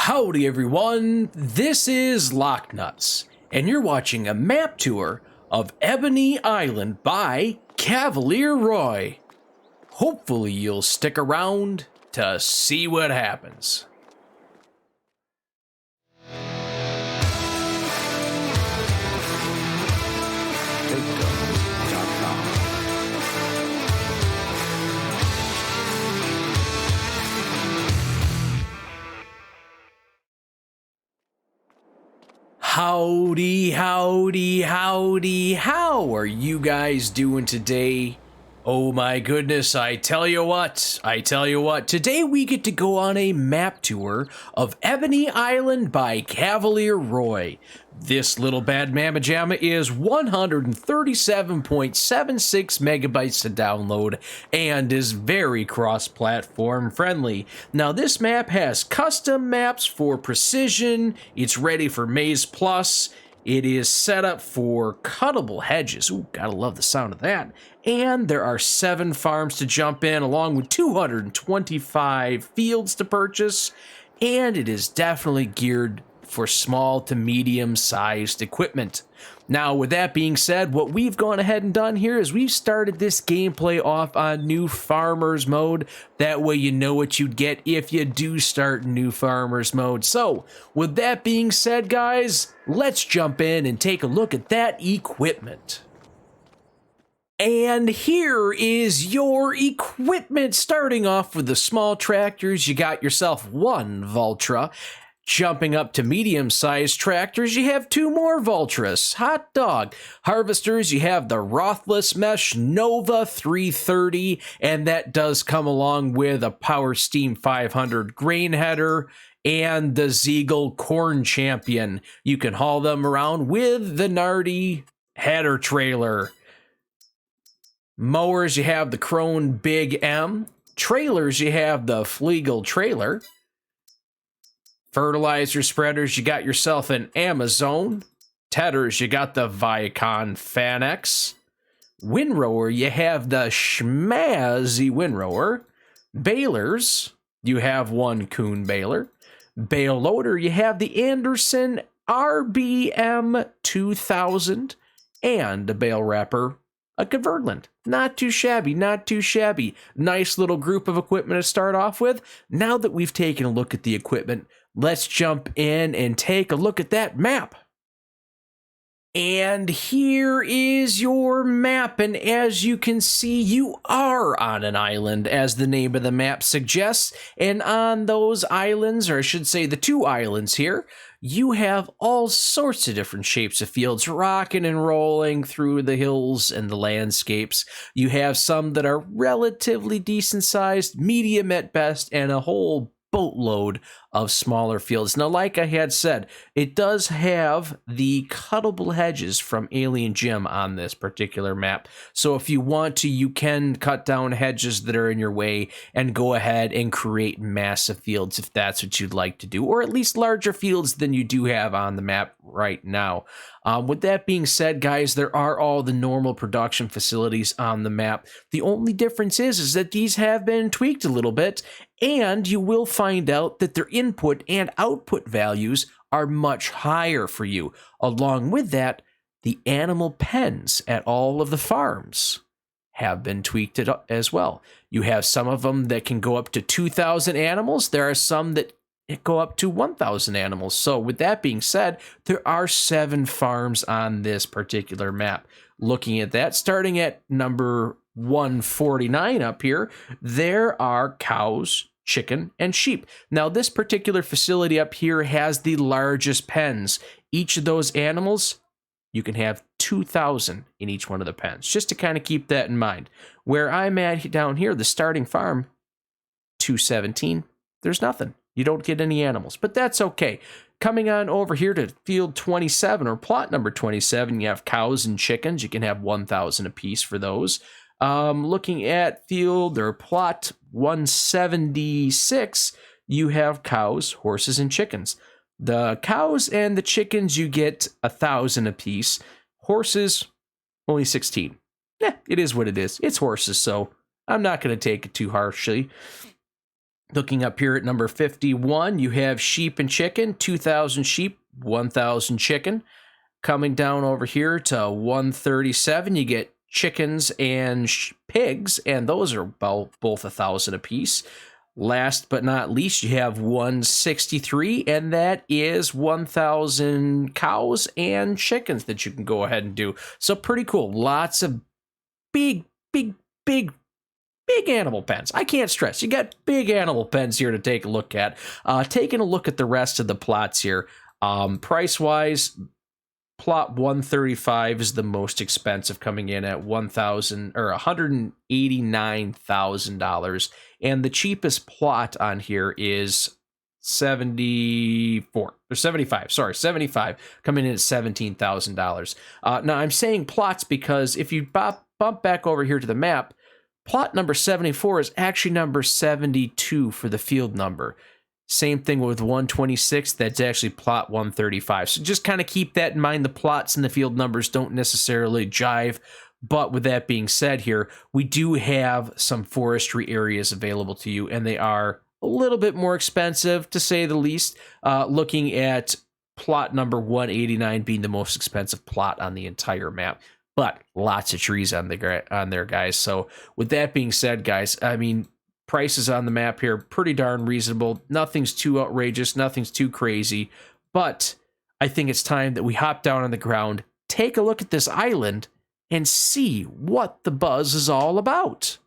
Howdy everyone, this is LockNutz, and you're watching a map tour of Ebony Island by CavalierRoy. Hopefully you'll stick around to see what happens. Howdy, howdy, howdy, how are you guys doing today? Oh my goodness, I tell you what, today we get to go on a map tour of Ebony Island by CavalierRoy. This little bad mamma jamma is 137.76 megabytes to download and is very cross-platform friendly. Now this map has custom maps for precision, it's ready for Maze Plus, it is set up for cuttable hedges, ooh, gotta love the sound of that, and there are 7 farms to jump in along with 225 fields to purchase, and it is definitely geared for small to medium sized equipment. Now with that being said, what we've gone ahead and done here is we've started this gameplay off on new farmers mode. That way you know what you'd get if you do start new farmers mode. So with that being said guys, let's jump in and take a look at that equipment. And here is your equipment. Starting off with the small tractors, you got yourself 1 Valtra. Jumping up to medium-sized tractors, you have 2 more Valtras. Hot dog. Harvesters, you have the Rothless Mesh Nova 330, and that does come along with a Power Steam 500 grain header and the Ziegel Corn Champion. You can haul them around with the Nardi header trailer. Mowers, you have the Krone Big M. Trailers, you have the Flegel trailer. Fertilizer spreaders, you got yourself an Amazon. Tedders, you got the Viacon Fanex. Windrower, you have the Schmazzy Windrower. Balers, you have 1 Kuhn baler. Bale loader, you have the Anderson RBM 2000. And a bale wrapper, a Convertland. Not too shabby, not too shabby. Nice little group of equipment to start off with. Now that we've taken a look at the equipment, let's jump in and take a look at that map. And here is your map, and as you can see, you are on an island, as the name of the map suggests, and on those islands, or I should say the 2 islands here, you have all sorts of different shapes of fields rocking and rolling through the hills and the landscapes. You have some that are relatively decent sized, medium at best, and a whole boatload of smaller fields. Now, like I had said, it does have the cuttable hedges from Alien Gym on this particular map. So if you want to, you can cut down hedges that are in your way and go ahead and create massive fields if that's what you'd like to do, or at least larger fields than you do have on the map right now. With that being said, guys, there are all the normal production facilities on the map. The only difference is that these have been tweaked a little bit, and you will find out that their input and output values are much higher for you. Along with that, the animal pens at all of the farms have been tweaked as well. You have some of them that can go up to 2,000 animals. There are some that go up to 1,000 animals. So with that being said, there are 7 farms on this particular map. Looking at that, starting at number 149 up here, there are cows, chicken, and sheep. Now this particular facility up here has the largest pens. Each of those animals, you can have 2,000 in each one of the pens, just to kind of keep that in mind. Where I'm at down here, the starting farm, 217, there's nothing. You don't get any animals, but that's okay. Coming on over here to field 27 or plot number 27, you have cows and chickens. You can have 1,000 apiece for those. Looking at field or plot 176, you have cows, horses, and chickens. The cows and the chickens, you get 1,000 apiece. Horses, only 16. Yeah, it is what it is. It's horses, so I'm not going to take it too harshly. Looking up here at number 51, you have sheep and chicken, 2,000 sheep, 1,000 chicken. Coming down over here to 137, you get chickens and pigs, and those are both 1,000 apiece. Last but not least, you have 163, and that is 1,000 cows and chickens that you can go ahead and do. So pretty cool. Lots of big animal pens. I can't stress. You got big animal pens here to take a look at. Taking a look at the rest of the plots here. Price-wise, plot 135 is the most expensive, coming in at $189,000, and the cheapest plot on here is 75, coming in at $17,000. Now I'm saying plots because if you bump back over here to the map, plot number 74 is actually number 72 for the field number. Same thing with 126, that's actually plot 135. So just kind of keep that in mind. The plots and the field numbers don't necessarily jive. But with that being said here, we do have some forestry areas available to you, and they are a little bit more expensive, to say the least. Looking at plot number 189 being the most expensive plot on the entire map. But lots of trees on there, guys. So with that being said, guys, I mean, prices on the map here pretty darn reasonable. Nothing's too outrageous, nothing's too crazy. But I think it's time that we hop down on the ground, take a look at this island, and see what the buzz is all about.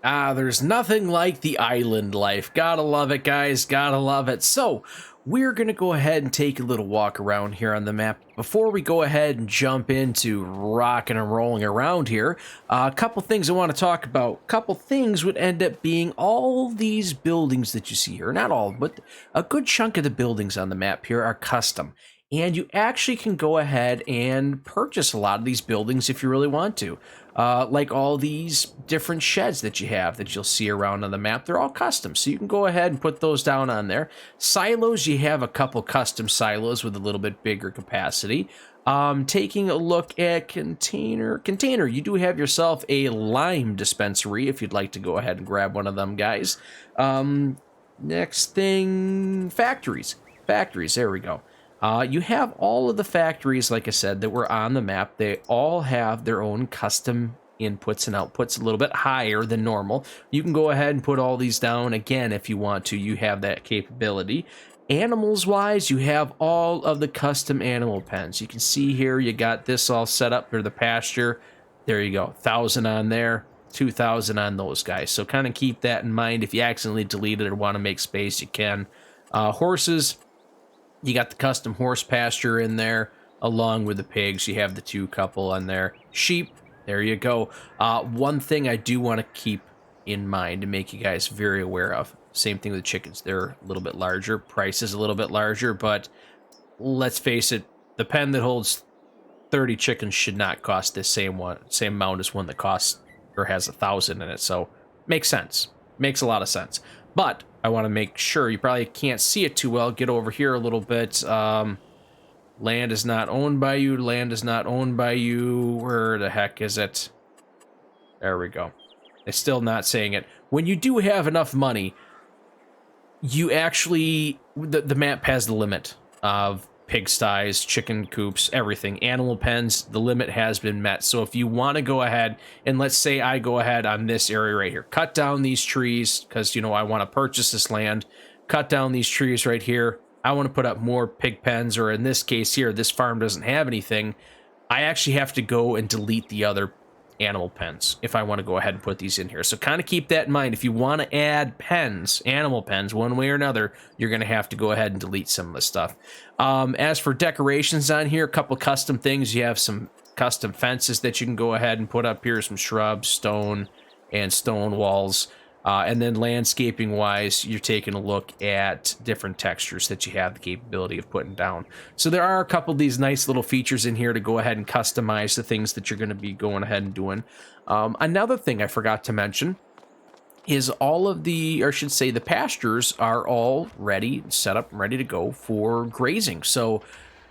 There's nothing like the island life. Gotta love it, guys. Gotta love it. So we're going to go ahead and take a little walk around here on the map. Before we go ahead and jump into rocking and rolling around here, a couple things I want to talk about. A couple things would end up being all these buildings that you see here. Not all, but a good chunk of the buildings on the map here are custom. And you actually can go ahead and purchase a lot of these buildings if you really want to. Like all these different sheds that you have that you'll see around on the map, they're all custom. So you can go ahead and put those down on there. Silos, you have a couple custom silos with a little bit bigger capacity. Taking a look at container, you do have yourself a lime dispensary if you'd like to go ahead and grab one of them, guys. Next thing, factories, there we go. You have all of the factories, like I said, that were on the map. They all have their own custom inputs and outputs, a little bit higher than normal. You can go ahead and put all these down again if you want to. You have that capability. Animals-wise, you have all of the custom animal pens. You can see here you got this all set up for the pasture. There you go, 1,000 on there, 2,000 on those guys. So kind of keep that in mind. If you accidentally delete it or want to make space, you can. Horses, you got the custom horse pasture in there, along with the pigs. You have the 2 couple on there. Sheep, there you go. One thing I do want to keep in mind and make you guys very aware of. Same thing with the chickens. They're a little bit larger. Price is a little bit larger, but let's face it, the pen that holds 30 chickens should not cost the same amount as one that costs or has 1,000 in it. So makes sense. Makes a lot of sense. But I want to make sure, you probably can't see it too well. Get over here a little bit. Land is not owned by you. Land is not owned by you. Where the heck is it? There we go. It's still not saying it. When you do have enough money, you actually, the map has the limit of pigsties, chicken coops, everything. Animal pens, the limit has been met. So if you want to go ahead, and let's say I go ahead on this area right here, cut down these trees, because, you know, I want to purchase this land, cut down these trees right here. I want to put up more pig pens, or in this case here, this farm doesn't have anything. I actually have to go and delete the other animal pens if I want to go ahead and put these in here. So kind of keep that in mind. If you want to add pens, animal pens, one way or another, you're going to have to go ahead and delete some of the stuff. As for decorations on here, a couple custom things. You have some custom fences that you can go ahead and put up here, some shrubs, stone, and stone walls. And then landscaping wise, you're taking a look at different textures that you have the capability of putting down. So there are a couple of these nice little features in here to go ahead and customize the things that you're going to be going ahead and doing. Another thing I forgot to mention is all of the, or I should say the pastures are all ready, set up, ready to go for grazing. So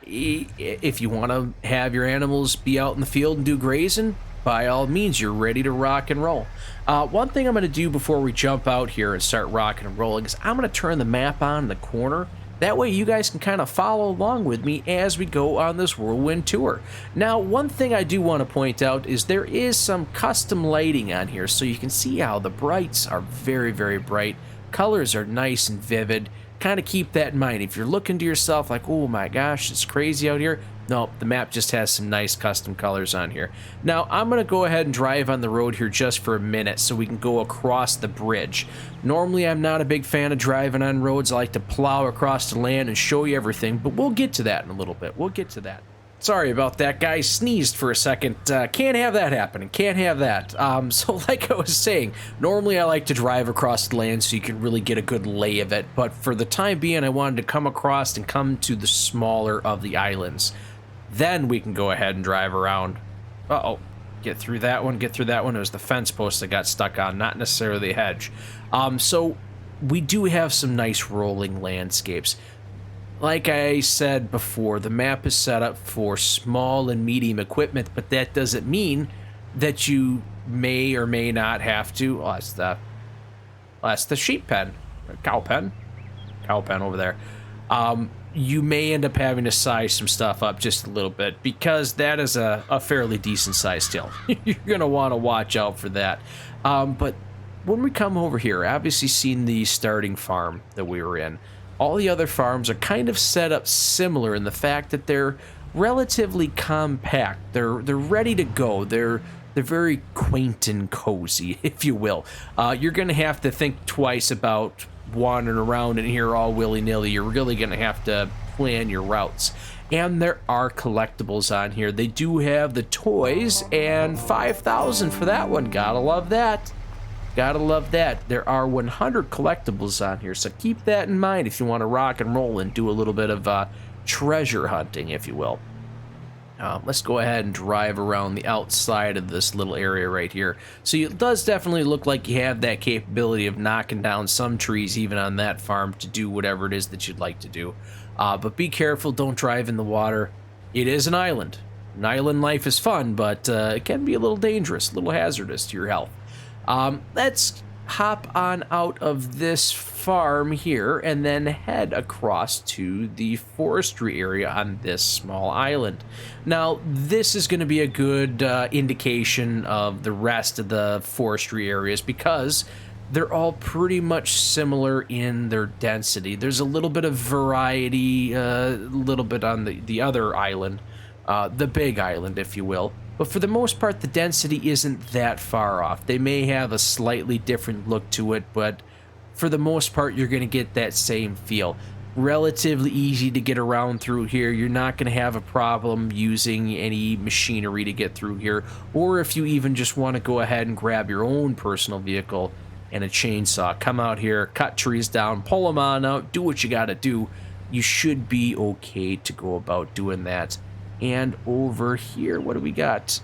if you want to have your animals be out in the field and do grazing, by all means, you're ready to rock and roll. One thing I'm going to do before we jump out here and start rocking and rolling is I'm going to turn the map on in the corner. That way you guys can kind of follow along with me as we go on this whirlwind tour. Now, one thing I do want to point out is there is some custom lighting on here, so you can see how the brights are very, very bright. Colors are nice and vivid. Kind of keep that in mind. If you're looking to yourself like, oh my gosh, it's crazy out here. No, the map just has some nice custom colors on here. Now, I'm going to go ahead and drive on the road here just for a minute so we can go across the bridge. Normally, I'm not a big fan of driving on roads. I like to plow across the land and show you everything, but we'll get to that in a little bit. We'll get to that. Sorry about that, guys. Sneezed for a second. Can't have that happening. Can't have that. So like I was saying, normally I like to drive across the land so you can really get a good lay of it, but for the time being, I wanted to come across and come to the smaller of the islands. Then we can go ahead and drive around. Uh-oh. Get through that one, get through that one. It was the fence post that got stuck on, not necessarily the hedge. So we do have some nice rolling landscapes. Like I said before, the map is set up for small and medium equipment, but that doesn't mean that you may or may not have to... Oh, that's the sheep pen. Cow pen. Cow pen over there. You may end up having to size some stuff up just a little bit because that is a fairly decent size hill. You're going to want to watch out for that. But when we come over here, obviously seen the starting farm that we were in. All the other farms are kind of set up similar in the fact that they're relatively compact. They're ready to go. They're very quaint and cozy, if you will. You're going to have to think twice about wandering around in here all willy-nilly. You're really going to have to plan your routes. And there are collectibles on here. They do have the toys, and 5,000 for that one. Gotta love that. Gotta love that. There are 100 collectibles on here, so keep that in mind if you want to rock and roll and do a little bit of treasure hunting, if you will. Let's go ahead and drive around the outside of this little area right here. So it does definitely look like you have that capability of knocking down some trees even on that farm to do whatever it is that you'd like to do. But be careful, don't drive in the water. It is an island. An island life is fun, but it can be a little dangerous, a little hazardous to your health. Let's hop on out of this farm here and then head across to the forestry area on this small island. Now, this is going to be a good indication of the rest of the forestry areas because they're all pretty much similar in their density. There's a little bit of variety, a little bit on the other island, the big island, if you will. But for the most part, the density isn't that far off. They may have a slightly different look to it, but for the most part, you're going to get that same feel. Relatively easy to get around through here. You're not going to have a problem using any machinery to get through here. Or if you even just want to go ahead and grab your own personal vehicle and a chainsaw, come out here, cut trees down, pull them on out, do what you got to do. You should be okay to go about doing that. And over here, what do we got?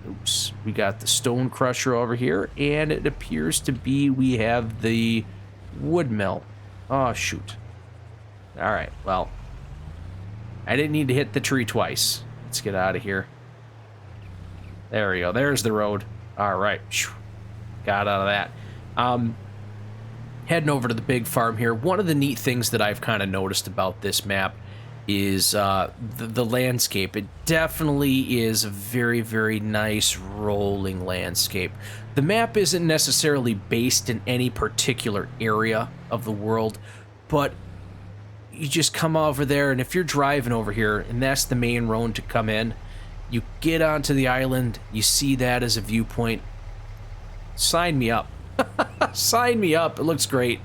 Oops, we got the stone crusher over here, and it appears to be we have the wood mill. Oh, shoot. All right, well, I didn't need to hit the tree twice. Let's get out of here. There we go. There's the road. All right. Got out of that. Heading over to the big farm here. One of the neat things that I've kind of noticed about this map is the landscape. It definitely is a very, very nice rolling landscape. The map isn't necessarily based in any particular area of the world, but you just come over there, and if you're driving over here, and that's the main road to come in, you get onto the island, you see that as a viewpoint. Sign me up. Sign me up. It looks great.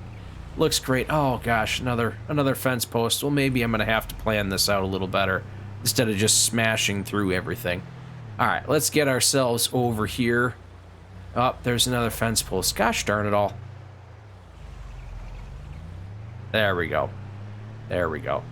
Looks great. Oh gosh, another fence post. Well, maybe I'm gonna have to plan this out a little better instead of just smashing through everything. All right, let's get ourselves over here. Oh, there's another fence post. Gosh darn it all. There we go. There we go.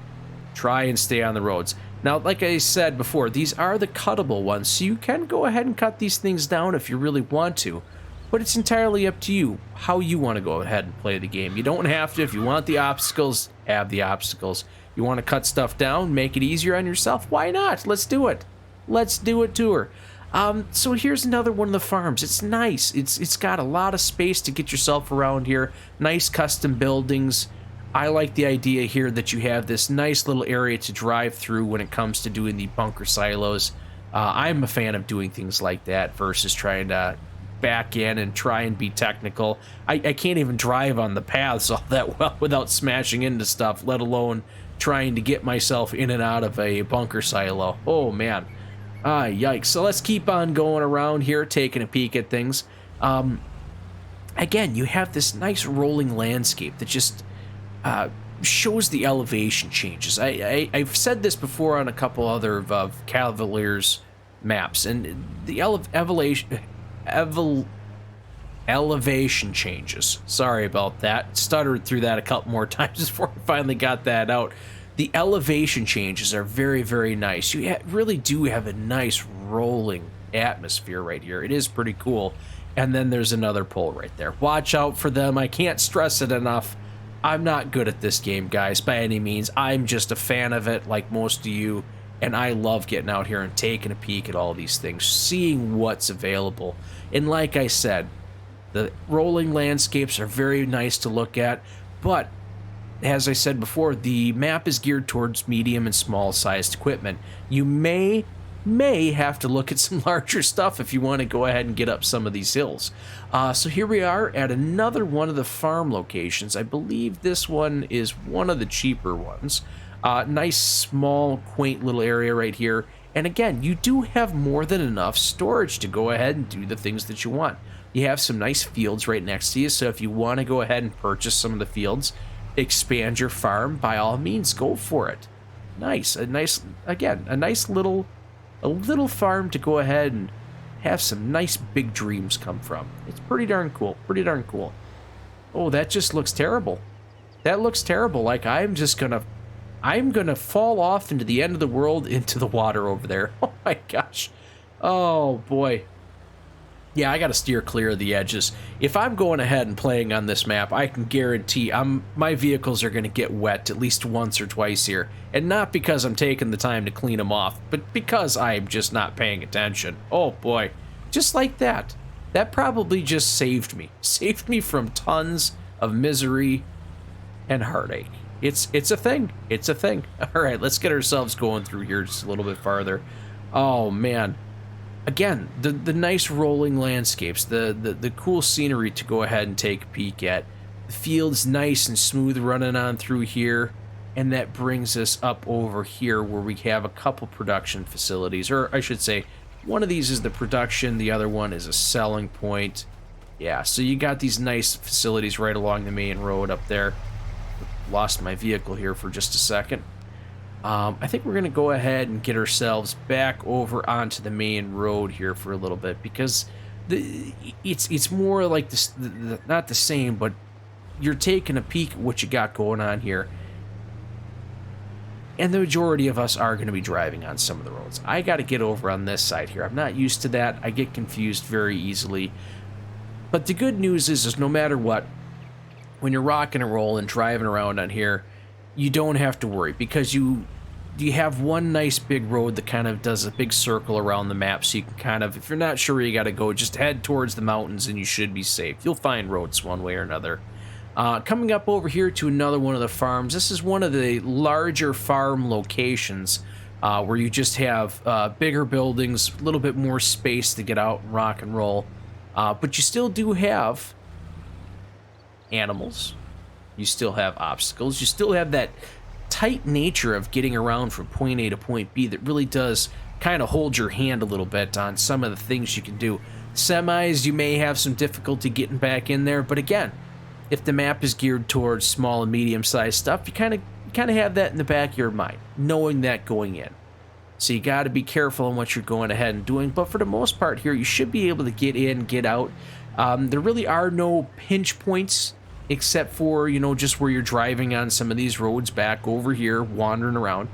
Try and stay on the roads. Now, like I said before, these are the cuttable ones, so you can go ahead and cut these things down if you really want to. But it's entirely up to you how you want to go ahead and play the game. You don't have to. If you want the obstacles, have the obstacles. You want to cut stuff down, make it easier on yourself? Why not? Let's do it. Let's do it to her. So here's another one of the farms. It's nice. It's got a lot of space to get yourself around here. Nice custom buildings. I like the idea here that you have this nice little area to drive through when it comes to doing the bunker silos. I'm a fan of doing things like that versus trying to back in and try and be technical. I can't even drive on the paths all that well without smashing into stuff, let alone trying to get myself in and out of a bunker silo. Oh man. Yikes. So let's keep on going around here, taking a peek at things. Again, you have this nice rolling landscape that just shows the elevation changes. I've said this before on a couple other of Cavalier's maps, and the elevation changes. Sorry about that. Stuttered through that a couple more times before I finally got that out. The elevation changes are very, very nice. You really do have a nice rolling atmosphere right here. It is pretty cool. And then there's another pole right there. Watch out for them. I can't stress it enough. I'm not good at this game, guys, by any means. I'm just a fan of it, like most of you, and I love getting out here and taking a peek at all these things, seeing what's available. And like I said, the rolling landscapes are very nice to look at, but as I said before, the map is geared towards medium and small sized equipment. You may have to look at some larger stuff if you want to go ahead and get up some of these hills. So here we are at another one of the farm locations. I believe this one is one of the cheaper ones. Nice, small, quaint little area right here. And again, you do have more than enough storage to go ahead and do the things that you want. You have some nice fields right next to you, so if you want to go ahead and purchase some of the fields, expand your farm, by all means, go for it. Nice, a nice little farm to go ahead and have some nice big dreams come from. It's pretty darn cool, pretty darn cool. Oh, that just looks terrible. That looks terrible, like I'm gonna fall off into the end of the world, into the water over there. Oh my gosh. Oh boy. Yeah, I gotta steer clear of the edges. If I'm going ahead and playing on this map, I can guarantee my vehicles are gonna get wet at least once or twice here. And not because I'm taking the time to clean them off, but because I'm just not paying attention. Oh boy, just like that. That probably just saved me. Saved me from tons of misery and heartache. It's a thing. It's a thing. All right, let's get ourselves going through here just a little bit farther. Oh man. Again, the nice rolling landscapes, the cool scenery to go ahead and take a peek at. The field's nice and smooth running on through here, and that brings us up over here where we have a couple production facilities, or I should say, one of these is the production, the other one is a selling point. Yeah, so you got these nice facilities right along the main road up there. Lost my vehicle here for just a second. I think we're gonna go ahead and get ourselves back over onto the main road here for a little bit, because it's more like this, not the same, but you're taking a peek at what you got going on here. And the majority of us are going to be driving on some of the roads. I got to get over on this side here. I'm not used to that. I get confused very easily. But the good news is no matter what, when you're rocking and rolling, driving around on here, you don't have to worry, because you have one nice big road that kind of does a big circle around the map, so you can kind of, if you're not sure where you got to go, just head towards the mountains and you should be safe. You'll find roads one way or another. Coming up over here to another one of the farms. This is one of the larger farm locations where you just have bigger buildings, a little bit more space to get out and rock and roll. But you still do have animals. You still have obstacles. You still have that tight nature of getting around from point A to point B that really does kind of hold your hand a little bit on some of the things you can do. Semis, you may have some difficulty getting back in there, but again, if the map is geared towards small and medium-sized stuff, you kind of have that in the back of your mind, knowing that going in. So you got to be careful on what you're going ahead and doing. But for the most part here, you should be able to get in, get out. There really are no pinch points, except for, you know, just where you're driving on some of these roads back over here, wandering around.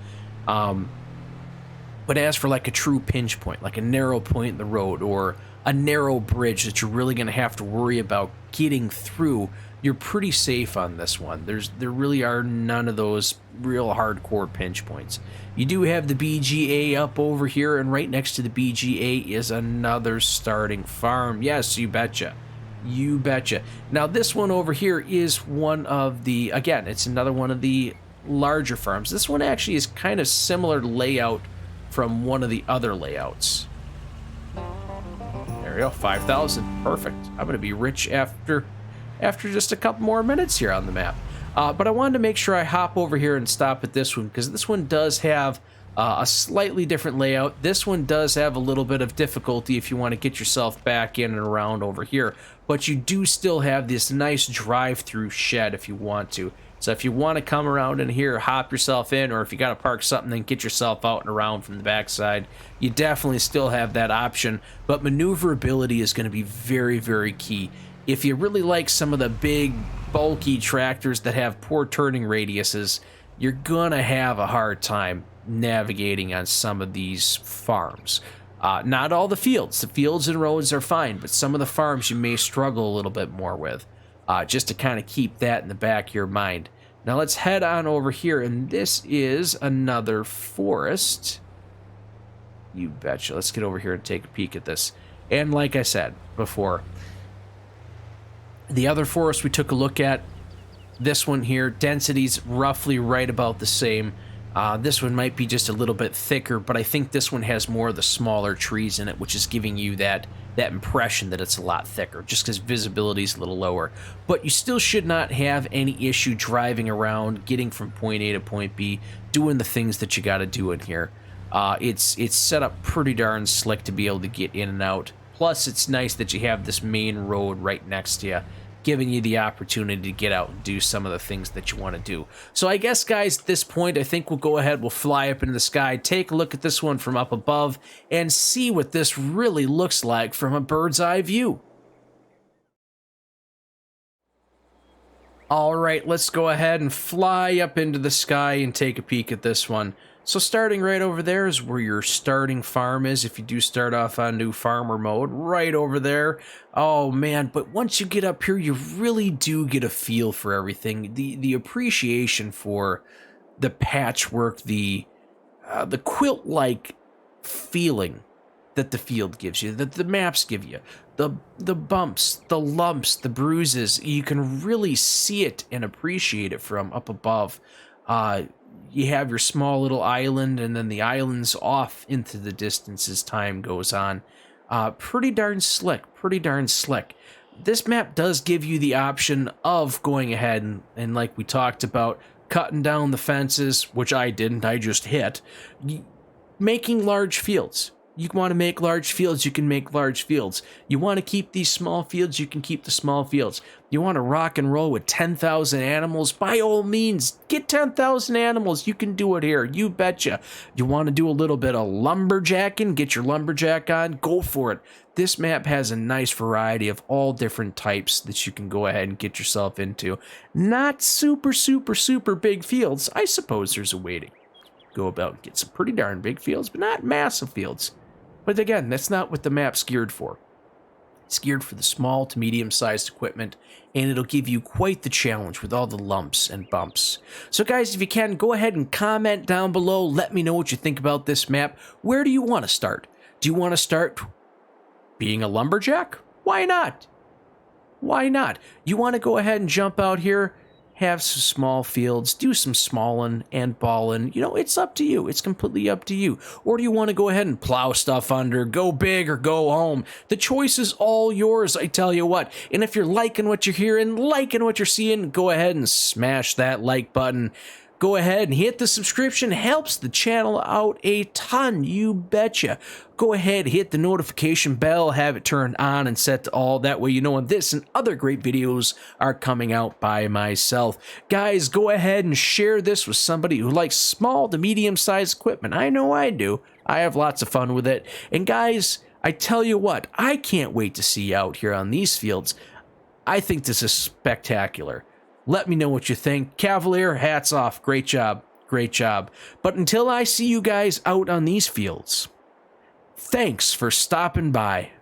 But as for like a true pinch point, like a narrow point in the road or a narrow bridge that you're really going to have to worry about getting through, you're pretty safe on this one. There really are none of those real hardcore pinch points. You do have the BGA up over here, and right next to the BGA is another starting farm. Yes, you betcha. You betcha. Now this one over here is one of the, again, it's another one of the larger farms. This one actually is kind of similar layout from one of the other layouts. There we go, 5,000, perfect. I'm gonna be rich after just a couple more minutes here on the map. But I wanted to make sure I hop over here and stop at this one, because this one does have a slightly different layout. This one does have a little bit of difficulty if you want to get yourself back in and around over here, but you do still have this nice drive-through shed if you want to. So if you want to come around in here, hop yourself in, or if you got to park something and get yourself out and around from the backside, you definitely still have that option. But maneuverability is going to be very, very key. If you really like some of the big, bulky tractors that have poor turning radiuses, you're gonna have a hard time navigating on some of these farms. Not all the fields. The fields and roads are fine, but some of the farms you may struggle a little bit more with. Just to kind of keep that in the back of your mind. Now let's head on over here, and this is another forest. You betcha. Let's get over here and take a peek at this. And like I said before, the other forest we took a look at, this one here, density's roughly right about the same. This one might be just a little bit thicker, but I think this one has more of the smaller trees in it, which is giving you that impression that it's a lot thicker, just because visibility is a little lower. But you still should not have any issue driving around, getting from point A to point B, doing the things that you got to do in here. It's set up pretty darn slick to be able to get in and out. Plus, it's nice that you have this main road right next to you, giving you the opportunity to get out and do some of the things that you want to do. So I guess, guys, at this point, I think we'll go ahead, we'll fly up into the sky, take a look at this one from up above, and see what this really looks like from a bird's eye view. All right, let's go ahead and fly up into the sky and take a peek at this one. So starting right over there is where your starting farm is if you do start off on new farmer mode, right over there. Oh man, but once you get up here, you really do get a feel for everything. The appreciation for the patchwork, the quilt-like feeling that the field gives you, that the maps give you, the bumps, the lumps, the bruises, you can really see it and appreciate it from up above. You have your small little island, and then the island's off into the distance as time goes on. Pretty darn slick, pretty darn slick. This map does give you the option of going ahead and like we talked about, cutting down the fences, which I didn't, I just hit, making large fields. You want to make large fields, you can make large fields. You want to keep these small fields, you can keep the small fields. You want to rock and roll with 10,000 animals? By all means, get 10,000 animals. You can do it here, you betcha. You want to do a little bit of lumberjacking? Get your lumberjack on? Go for it. This map has a nice variety of all different types that you can go ahead and get yourself into. Not super, super, super big fields. I suppose there's a way to go about and get some pretty darn big fields, but not massive fields. But again, that's not what the map's geared for. It's geared for the small to medium-sized equipment, and it'll give you quite the challenge with all the lumps and bumps. So guys, if you can, go ahead and comment down below. Let me know what you think about this map. Where do you want to start? Do you want to start being a lumberjack? Why not? Why not? You want to go ahead and jump out here, have some small fields, do some smallin' and ballin'. You know, it's up to you. It's completely up to you. Or do you want to go ahead and plow stuff under, go big or go home? The choice is all yours, I tell you what. And if you're liking what you're hearing, liking what you're seeing, go ahead and smash that like button. Go ahead and hit the subscription. Helps the channel out a ton, you betcha. Go ahead, hit the notification bell, have it turned on and set to all. That way you know when this and other great videos are coming out by myself. Guys, go ahead and share this with somebody who likes small to medium-sized equipment. I know I do. I have lots of fun with it. And guys, I tell you what, I can't wait to see you out here on these fields. I think this is spectacular. Let me know what you think. Cavalier, hats off. Great job. Great job. But until I see you guys out on these fields, thanks for stopping by.